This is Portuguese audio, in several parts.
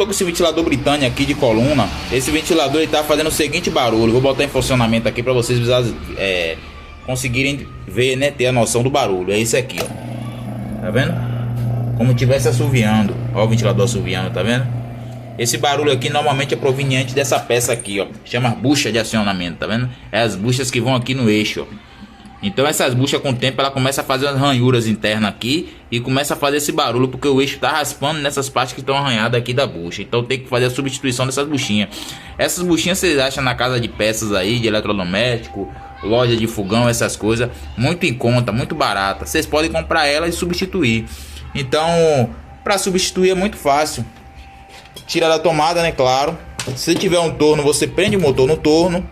tô com esse ventilador Britânia aqui de coluna. Esse ventilador ele tá fazendo o seguinte barulho. Vou botar em funcionamento aqui para vocês conseguirem ver, né, ter a noção do barulho. É isso aqui, ó. Tá vendo? Como tivesse assoviando. Ó o ventilador assoviando, tá vendo? Esse barulho aqui normalmente é proveniente dessa peça aqui, ó. Chama bucha de acionamento, tá vendo? É as buchas que vão aqui no eixo, ó. Então essas buchas com o tempo ela começa a fazer as ranhuras internas aqui e começa a fazer esse barulho porque o eixo tá raspando nessas partes que estão arranhadas aqui da bucha. Então tem que fazer a substituição dessas buchinhas. Essas buchinhas vocês acham na casa de peças aí, de eletrodoméstico, loja de fogão, essas coisas, muito em conta, muito barata. Vocês podem comprar ela e substituir. Então, para substituir é muito fácil. Tira da tomada, né, claro. Se tiver um torno, você prende o motor no torno.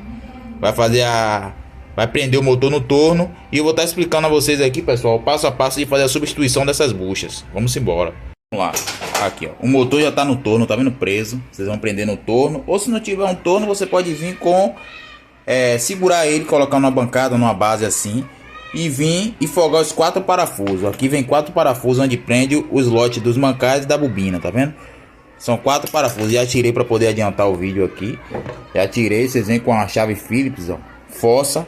Vai prender o motor no torno. E eu vou estar explicando a vocês aqui, pessoal, o passo a passo de fazer a substituição dessas buchas. Vamos embora. Vamos lá. Aqui, ó. O motor já está no torno, tá vendo? Preso. Vocês vão prender no torno. Ou se não tiver um torno, você pode vir com... segurar ele, colocar numa bancada, numa base assim. E vir e folgar os 4 parafusos. Aqui vem 4 parafusos onde prende o slot dos mancais e da bobina, tá vendo? São 4 parafusos. Já tirei para poder adiantar o vídeo aqui. Já tirei. Vocês vêm com a chave Phillips, ó. Força.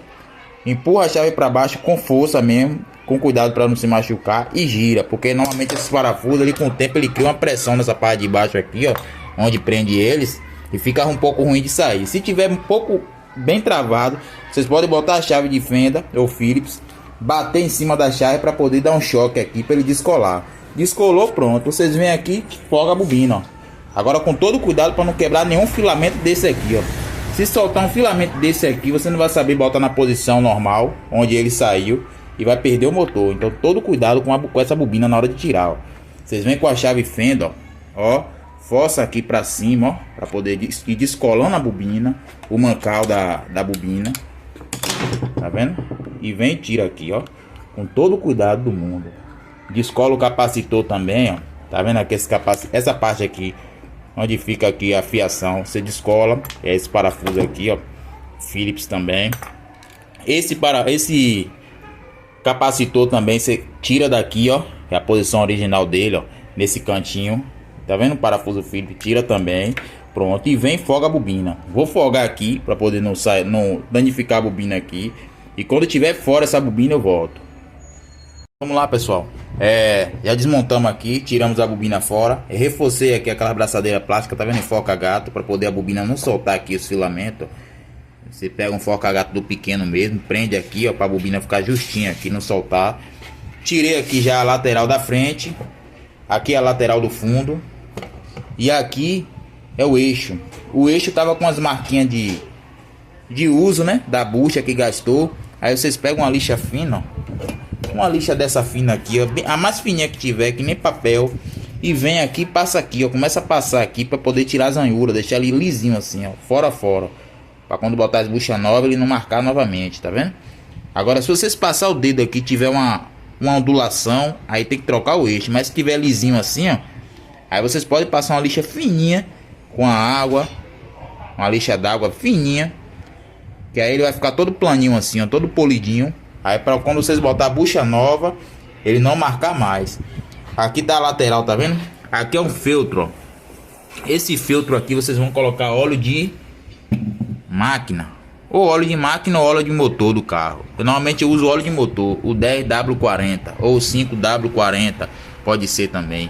Empurra a chave para baixo com força mesmo, com cuidado para não se machucar e gira, porque normalmente esses parafusos ali com o tempo ele cria uma pressão nessa parte de baixo aqui, ó, onde prende eles, e fica um pouco ruim de sair. Se tiver um pouco bem travado, vocês podem botar a chave de fenda ou Phillips, bater em cima da chave para poder dar um choque aqui para ele descolar. Descolou, pronto. Vocês vêm aqui, folga a bobina, ó. Agora com todo cuidado para não quebrar nenhum filamento desse aqui, ó. Se soltar um filamento desse aqui, você não vai saber botar na posição normal, onde ele saiu, e vai perder o motor. Então todo cuidado com essa bobina na hora de tirar, ó. Vocês vêm com a chave fenda, ó, força aqui para cima, ó, para poder ir descolando a bobina, o mancal da bobina, tá vendo? E vem e tira aqui, ó, com todo o cuidado do mundo. Descola o capacitor também, ó, tá vendo aqui essa parte aqui, onde fica aqui a fiação, você descola. É esse parafuso aqui, ó, Phillips também. Esse capacitor também você tira daqui, ó, é a posição original dele, ó, nesse cantinho, tá vendo? O parafuso Phillips tira também. Pronto, e vem e folga a bobina. Vou folgar aqui para poder não danificar a bobina aqui. E quando tiver fora essa bobina eu volto. Vamos lá, pessoal. Já desmontamos aqui, tiramos a bobina fora. Eu reforcei aqui aquela braçadeira plástica, tá vendo? Em foca-gato, para poder a bobina não soltar aqui os filamentos. Você pega um foca-gato do pequeno mesmo, prende aqui, ó, para a bobina ficar justinha aqui, não soltar. Tirei aqui já a lateral da frente. Aqui a lateral do fundo. E aqui é o eixo. O eixo tava com as marquinhas de uso, né? Da bucha que gastou. Aí vocês pegam uma lixa fina, ó. Uma lixa dessa fina aqui, ó, a mais fininha que tiver, que nem papel, e vem aqui, passa aqui, ó, começa a passar aqui para poder tirar as ranhuras, deixar ele lisinho assim, ó, fora a fora, para quando botar as buchas novas ele não marcar novamente, tá vendo? Agora se vocês passar o dedo aqui, tiver uma ondulação, aí tem que trocar o eixo, mas se tiver lisinho assim, ó, aí vocês podem passar uma lixa fininha com a água, uma lixa d'água fininha, que aí ele vai ficar todo planinho assim, ó, todo polidinho. Aí para quando vocês botar a bucha nova, ele não marcar mais. Aqui tá a lateral, tá vendo? Aqui é um feltro, ó. Esse feltro aqui vocês vão colocar óleo de máquina, ou óleo de máquina ou óleo de motor do carro. Eu normalmente uso óleo de motor, o 10W40 ou 5W40, pode ser também.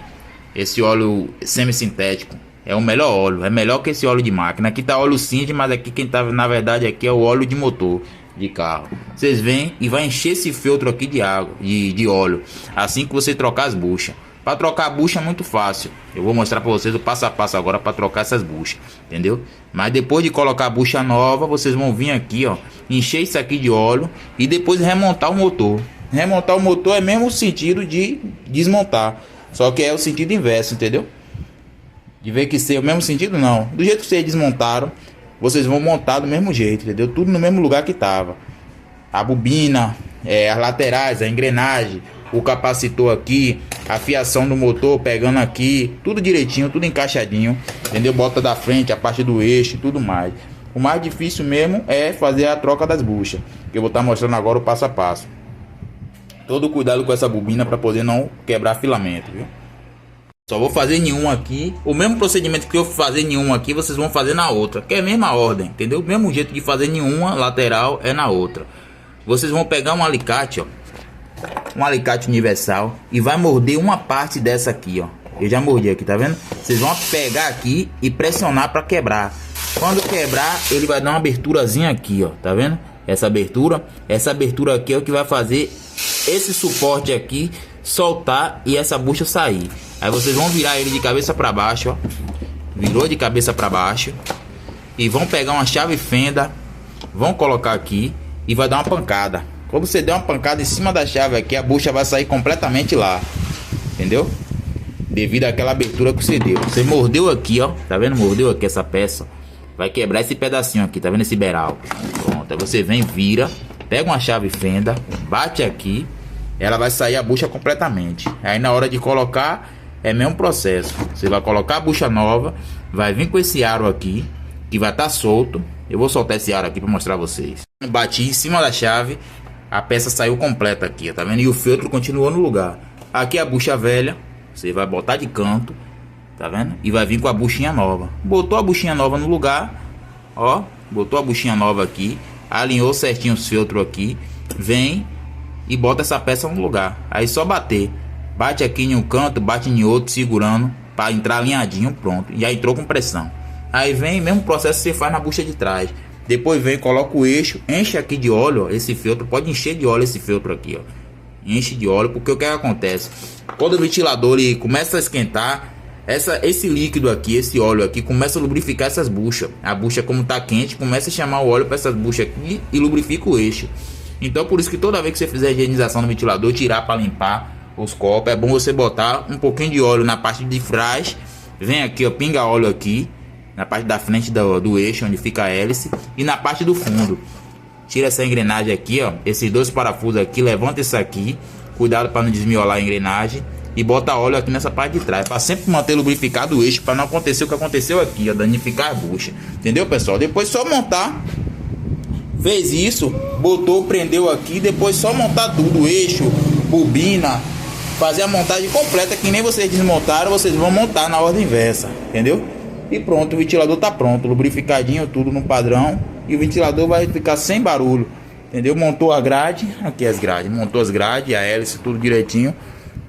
Esse óleo semissintético é o melhor óleo, é melhor que esse óleo de máquina. Aqui tá óleo cinza, mas aqui quem tá na verdade aqui é o óleo de motor de carro. Vocês vêm e vai encher esse feltro aqui de água, de óleo, assim que você trocar as buchas. Para trocar a bucha é muito fácil. Eu vou mostrar para vocês o passo a passo agora para trocar essas buchas, entendeu? Mas depois de colocar a bucha nova, vocês vão vir aqui, ó, encher isso aqui de óleo e depois remontar o motor. Remontar o motor é mesmo o sentido de desmontar, só que é o sentido inverso, entendeu? De ver que ser o mesmo sentido, não. Do jeito que vocês desmontaram, vocês vão montar do mesmo jeito, entendeu? Tudo no mesmo lugar que tava. A bobina, as laterais, a engrenagem, o capacitor aqui, a fiação do motor pegando aqui, tudo direitinho, tudo encaixadinho, entendeu? Bota da frente, a parte do eixo e tudo mais. O mais difícil mesmo é fazer a troca das buchas, que eu vou estar mostrando agora o passo a passo. Todo cuidado com essa bobina para poder não quebrar filamento, viu? Só vou fazer em um aqui. O mesmo procedimento que eu fazer em um aqui, vocês vão fazer na outra. Que é a mesma ordem, entendeu? O mesmo jeito de fazer em uma lateral é na outra. Vocês vão pegar um alicate, ó. Um alicate universal. E vai morder uma parte dessa aqui, ó. Eu já mordi aqui, tá vendo? Vocês vão pegar aqui e pressionar para quebrar. Quando quebrar, ele vai dar uma aberturazinha aqui, ó. Tá vendo? Essa abertura aqui é o que vai fazer esse suporte aqui soltar e essa bucha sair. Aí vocês vão virar ele de cabeça para baixo, ó. Virou de cabeça para baixo. E vão pegar uma chave fenda, vão colocar aqui e vai dar uma pancada. Quando você der uma pancada em cima da chave aqui, a bucha vai sair completamente lá. Entendeu? Devido àquela abertura que você deu. Você mordeu aqui, ó. Tá vendo? Mordeu aqui essa peça. Vai quebrar esse pedacinho aqui, tá vendo esse beral? Pronto, aí você vem, vira, pega uma chave fenda, bate aqui, ela vai sair a bucha completamente. Aí na hora de colocar, é mesmo processo. Você vai colocar a bucha nova, vai vir com esse aro aqui, que vai estar solto. Eu vou soltar esse aro aqui para mostrar a vocês. Bati em cima da chave, a peça saiu completa aqui, tá vendo? E o feltro continuou no lugar. Aqui é a bucha velha, você vai botar de canto. Tá vendo? E vai vir com a buchinha nova. Botou a buchinha nova no lugar. Ó. Botou a buchinha nova aqui. Alinhou certinho os feltros aqui. Vem e bota essa peça no lugar. Aí só bater. Bate aqui em um canto, bate em outro, segurando. Para entrar alinhadinho, pronto. Já entrou com pressão. Aí vem, mesmo processo que você faz na bucha de trás. Depois vem, coloca o eixo. Enche aqui de óleo, ó. Esse feltro. Pode encher de óleo esse feltro aqui, ó. Enche de óleo. Porque o que acontece? Quando o ventilador ele começa a esquentar, esse líquido aqui, esse óleo aqui, começa a lubrificar essas buchas. A bucha, como tá quente, começa a chamar o óleo para essas buchas aqui e lubrifica o eixo. Então por isso que toda vez que você fizer a higienização no ventilador, tirar para limpar os copos, é bom você botar um pouquinho de óleo na parte de trás. Vem aqui, ó, pinga óleo aqui na parte da frente do eixo, onde fica a hélice, e na parte do fundo. Tira essa engrenagem aqui, ó, esses dois parafusos aqui, levanta isso aqui, cuidado para não desmiolar a engrenagem. E bota óleo aqui nessa parte de trás, para sempre manter lubrificado o eixo, para não acontecer o que aconteceu aqui, ó, danificar a bucha. Entendeu, pessoal? Depois só montar. Fez isso, botou, prendeu aqui, depois só montar tudo, eixo, bobina, fazer a montagem completa, que nem vocês desmontaram, vocês vão montar na ordem inversa, entendeu? E pronto, o ventilador tá pronto, lubrificadinho, tudo no padrão, e o ventilador vai ficar sem barulho, entendeu? Montou a grade, aqui as grades, montou as grades, a hélice, tudo direitinho.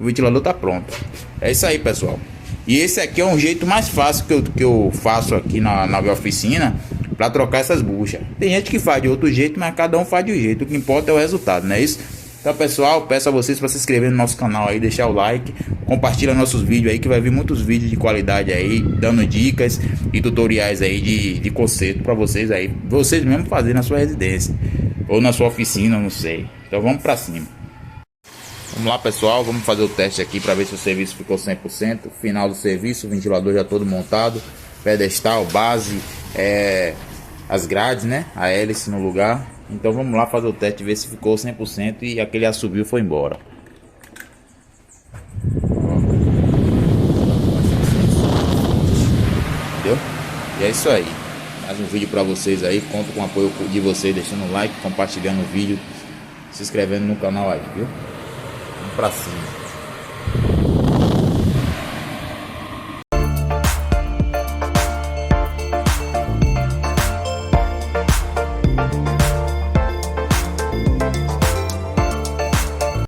O ventilador tá pronto. É isso aí, pessoal. E esse aqui é um jeito mais fácil que eu faço aqui na minha oficina para trocar essas buchas. Tem gente que faz de outro jeito, mas cada um faz de um jeito. O que importa é o resultado, não é isso? Então, pessoal, peço a vocês para se inscrever no nosso canal aí, deixar o like, compartilha nossos vídeos aí, que vai vir muitos vídeos de qualidade aí, dando dicas e tutoriais aí de conserto para vocês aí, vocês mesmo fazerem na sua residência ou na sua oficina, não sei. Então vamos para cima. Vamos lá, pessoal, vamos fazer o teste aqui para ver se o serviço ficou 100%. Final do serviço, o ventilador já todo montado, pedestal, base, as grades, né, a hélice no lugar. Então vamos lá fazer o teste, ver se ficou 100% e aquele assobio foi embora. Entendeu? E é isso aí. Mais um vídeo para vocês aí, conto com o apoio de vocês, deixando o like, compartilhando o vídeo, se inscrevendo no canal aí, viu? Vamos pra cima.